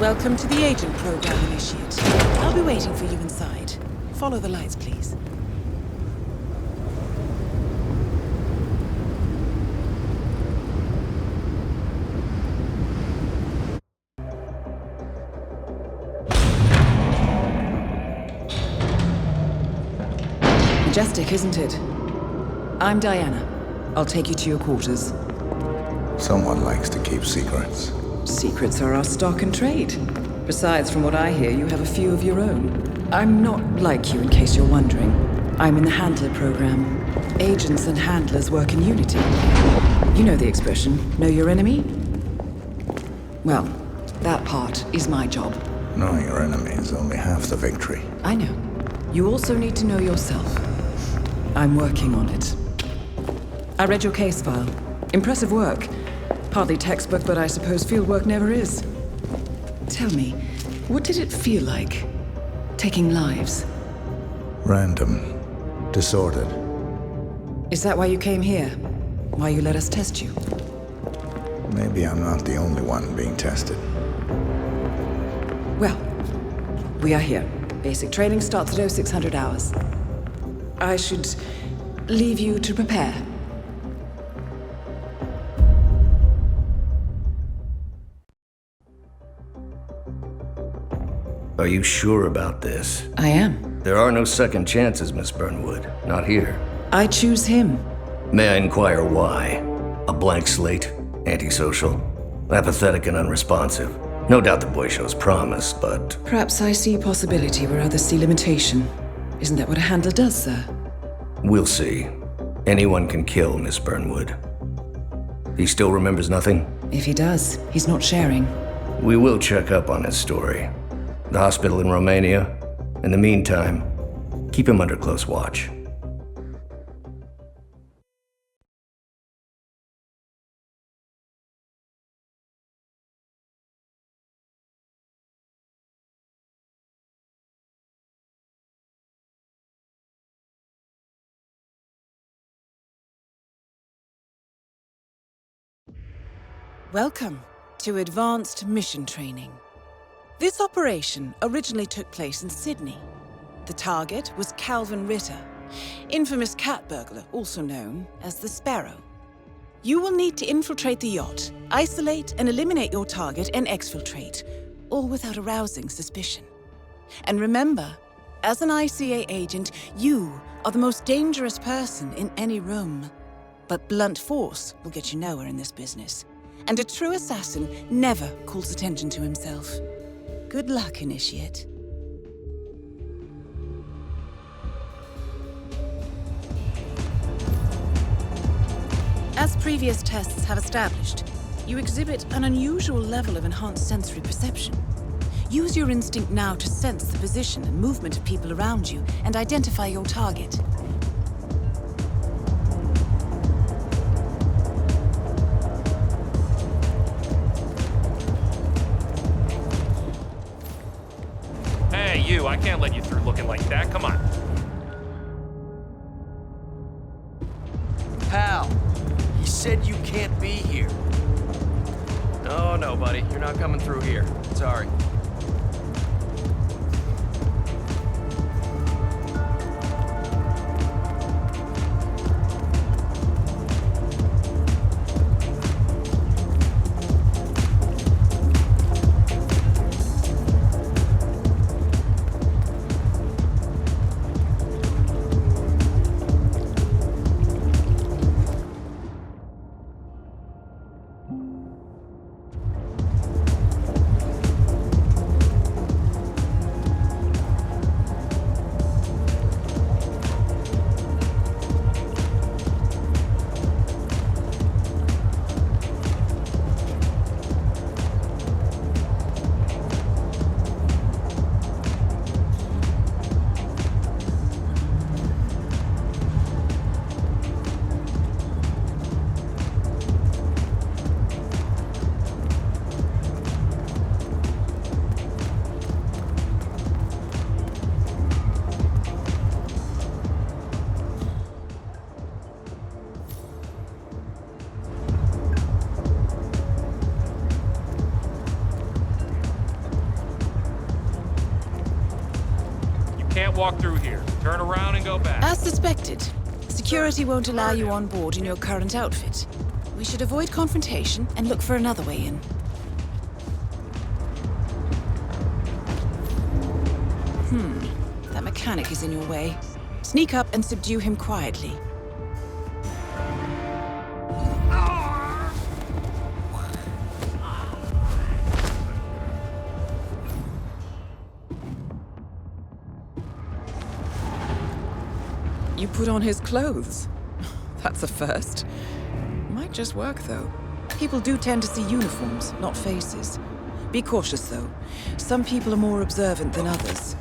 Welcome to the Agent Program, Initiate. I'll be waiting for you inside. Follow the lights, please. Majestic, isn't it? I'm Diana. I'll take you to your quarters. Someone likes to keep secrets. Secrets are our stock and trade. Besides, from what I hear, you have a few of your own. I'm not like you, in case you're wondering. I'm in the Handler program. Agents and handlers work in unity. You know the expression, know your enemy? Well, that part is my job. Knowing your enemy is only half the victory. I know. You also need to know yourself. I'm working on it. I read your case file. Impressive work. Hardly textbook, but I suppose fieldwork never is. Tell me, what did it feel like, taking lives? Random. Disordered. Is that why you came here? Why you let us test you? Maybe I'm not the only one being tested. Well, we are here. Basic training starts at 0600 hours. I should leave you to prepare. Are you sure about this? I am. There are no second chances, Miss Burnwood. Not here. I choose him. May I inquire why? A blank slate? Antisocial? Apathetic and unresponsive? No doubt the boy shows promise, but... Perhaps I see possibility where others see limitation. Isn't that what a handler does, sir? We'll see. Anyone can kill Miss Burnwood. He still remembers nothing? If he does, he's not sharing. We will check up on his story. The hospital in Romania. In the meantime, keep him under close watch. Welcome to Advanced Mission Training. This operation originally took place in Sydney. The target was Calvin Ritter, infamous cat burglar, also known as the Sparrow. You will need to infiltrate the yacht, isolate and eliminate your target, and exfiltrate, all without arousing suspicion. And remember, as an ICA agent, you are the most dangerous person in any room. But blunt force will get you nowhere in this business. And a true assassin never calls attention to himself. Good luck, Initiate. As previous tests have established, you exhibit an unusual level of enhanced sensory perception. Use your instinct now to sense the position and movement of people around you and identify your target. Hey, you, I can't let you through looking like that. Come on. Pal, he said you can't be here. Oh, no, buddy. You're not coming through here. Sorry. Can't walk through here. Turn around and go back. As suspected, security won't allow you on board in your current outfit. We should avoid confrontation and look for another way in. That mechanic is in your way. Sneak up and subdue him quietly. You put on his clothes. That's a first. Might just work, though. People do tend to see uniforms, not faces. Be cautious, though. Some people are more observant than others.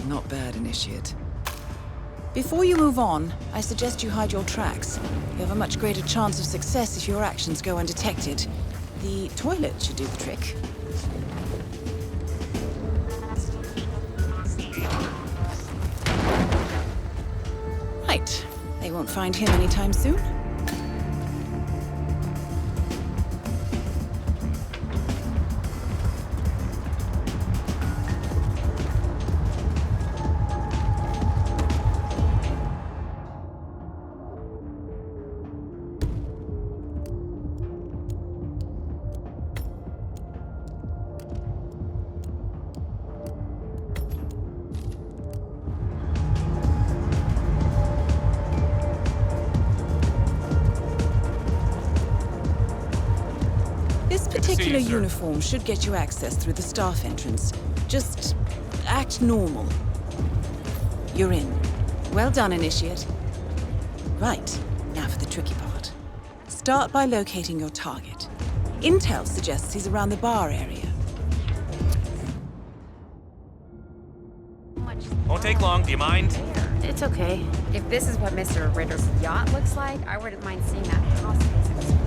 Not bad, Initiate. Before you move on, I suggest you hide your tracks. You have a much greater chance of success if your actions go undetected. The toilet should do the trick. Right. They won't find him anytime soon. This particular uniform should get you access through the staff entrance. Just act normal. You're in. Well done, Initiate. Right, now for the tricky part. Start by locating your target. Intel suggests he's around the bar area. Won't take long, do you mind? It's okay. If this is what Mr. Ritter's yacht looks like, I wouldn't mind seeing that house in Switzerland.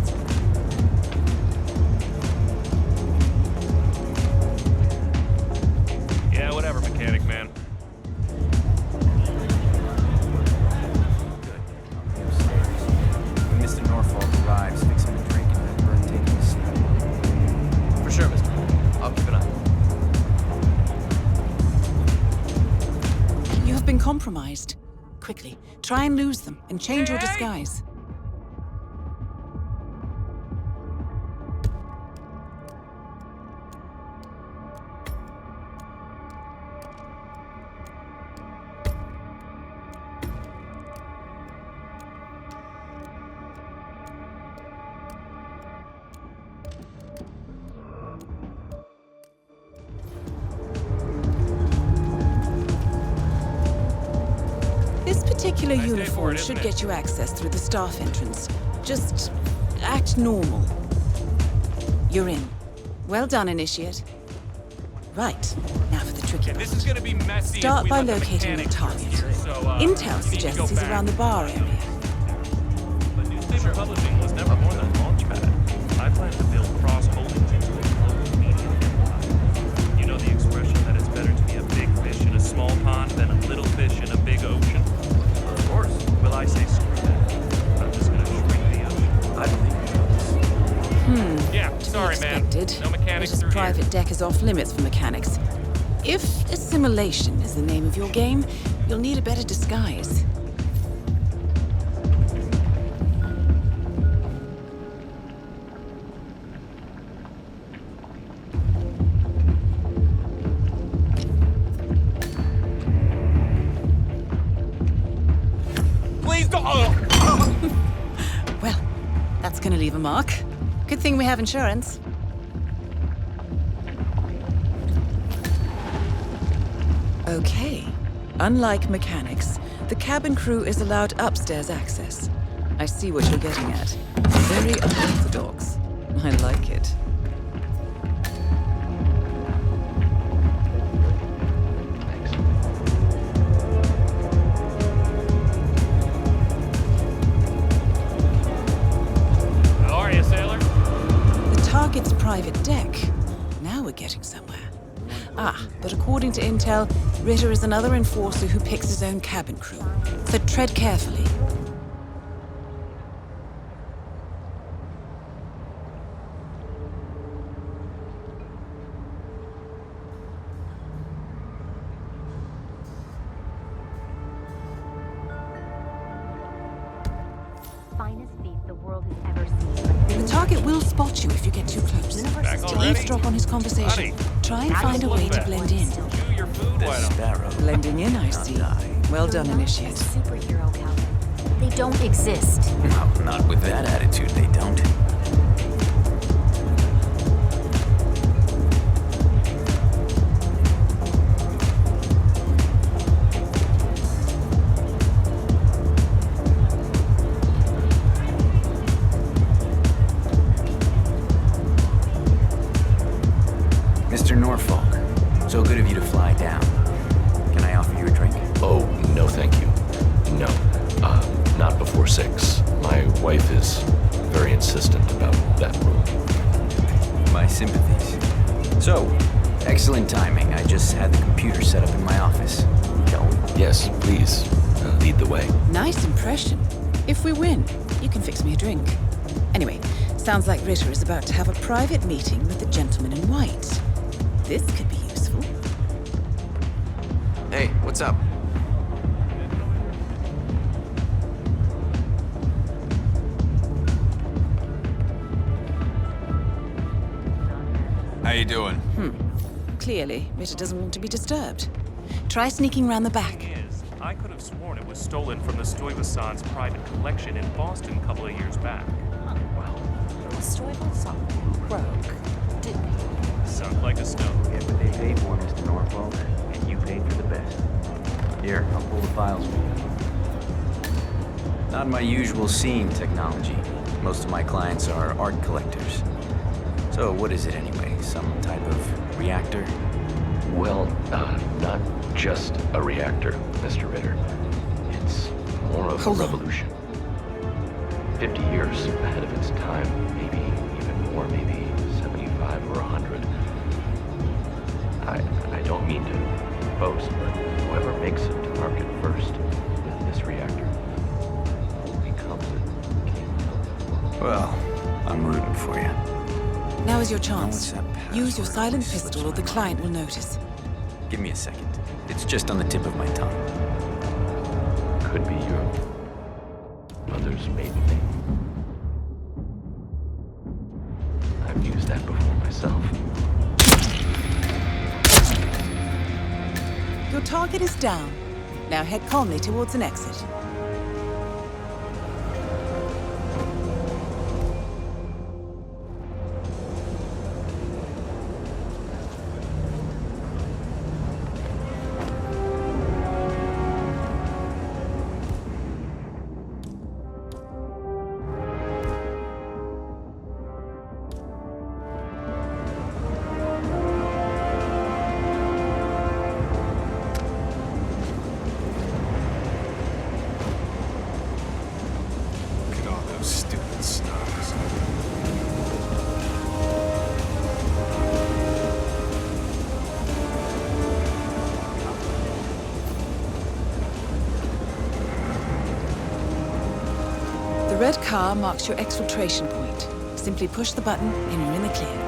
Yeah, whatever, mechanic man. When Mr. Norfolk arrives, fix him a drink and then burn taking a seat. For sure, Mr. I'll keep an eye. You have been compromised. Quickly, try and lose them and change your disguise. This particular uniform should get you access through the staff entrance. Just act normal. You're in. Well done, Initiate. Right, now for the tricky Yeah, part. this is gonna be messy. Start if we by let the locating your mechanic target. here, so, Intel you need to suggests go he's back. around the bar area. But newspaper publishing was never more than launchpad. I plan to build Cross Holdings into a global media empire. You know the expression that it's better to be a big fish in a small pond than a little fish in a big ocean? Of course. Well, I say screw that. I'm just gonna shrink the ocean. I believe you. Yeah, sorry, man. Expected. No mechanics Ritter's through here. private deck is off limits for mechanics. If assimilation is the name of your game, you'll need a better disguise. Please don't. Well, that's gonna leave a mark. Good thing we have insurance. Okay. Unlike mechanics, the cabin crew is allowed upstairs access. I see what you're getting at. Very unorthodox. I like it. How are you, sailor? The target's private deck. Now we're getting somewhere. But according to Intel, Ritter is another enforcer who picks his own cabin crew. So tread carefully. finest thief the world has ever seen. The target will spot you if you get too close. Back To already? eavesdrop on his conversation, Howdy. try and find a way to blend in. Chew your food, why don't Sparrow. Blending in, I see. Well done, Initiate. Superhero, Calvin. They don't exist. Well, not with that attitude, they don't. Mr. Norfolk, so good of you to fly down. Can I offer you a drink? Oh, no thank you. No. Not before 6. My wife is very insistent about that rule. My sympathies. So, excellent timing. I just had the computer set up in my office. Shall we? Yes, please. Lead the way. Nice impression. If we win, you can fix me a drink. Anyway, sounds like Ritter is about to have a private meeting with the gentleman in white. This could be useful. Hey, what's up? How you doing? Clearly, Ritter doesn't want to be disturbed. Try sneaking round the back. is, I could have sworn it was stolen from the Stuyvesant's private collection in Boston a couple of years back. Well, Stuyvesant broke, didn't he? Sunk like a stone. Get what they paid for, Mr. Norfolk, and you paid for the best. Here, I'll pull the files for you. Not my usual scene technology. Most of my clients are art collectors. So what is it anyway? Some type of reactor? Well, not just a reactor, Mr. Ritter. It's more of Hold a on. revolution. 50 years ahead of its time, maybe even more, maybe 75 or 100. I don't mean to boast, but whoever makes it to market first with this reactor becomes the king. Well, I'm rooting for you. Now is your chance. what's that Use your password? silent Always slips pistol or the my client will notice. Give me a second. It's just on the tip of my tongue. Could be your mother's maiden name. I've used that before myself. Your target is down. Now head calmly towards an exit. Look at all those stupid snobs. The red car marks your exfiltration point. Simply push the button and you're in the clear.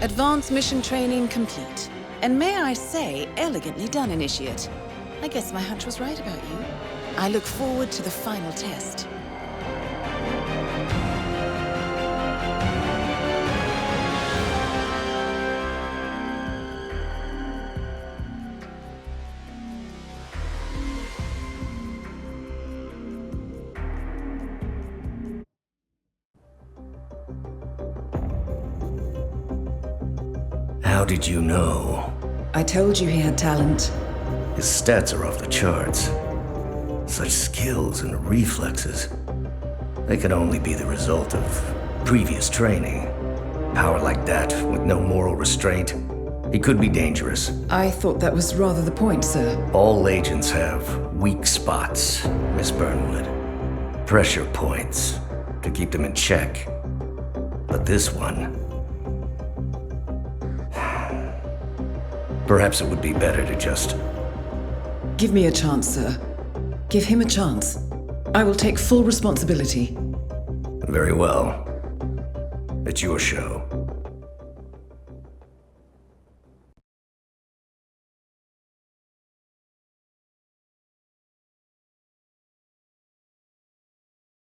Advanced mission training complete. And may I say, elegantly done, Initiate. I guess my hunch was right about you. I look forward to the final test. How did you know? I told you he had talent. His stats are off the charts. Such skills and reflexes. They could only be the result of previous training. Power like that, with no moral restraint, he could be dangerous. I thought that was rather the point, sir. All agents have weak spots, Miss Burnwood. Pressure points to keep them in check. But this one... Perhaps it would be better to just... Give me a chance, sir. Give him a chance. I will take full responsibility. Very well. It's your show.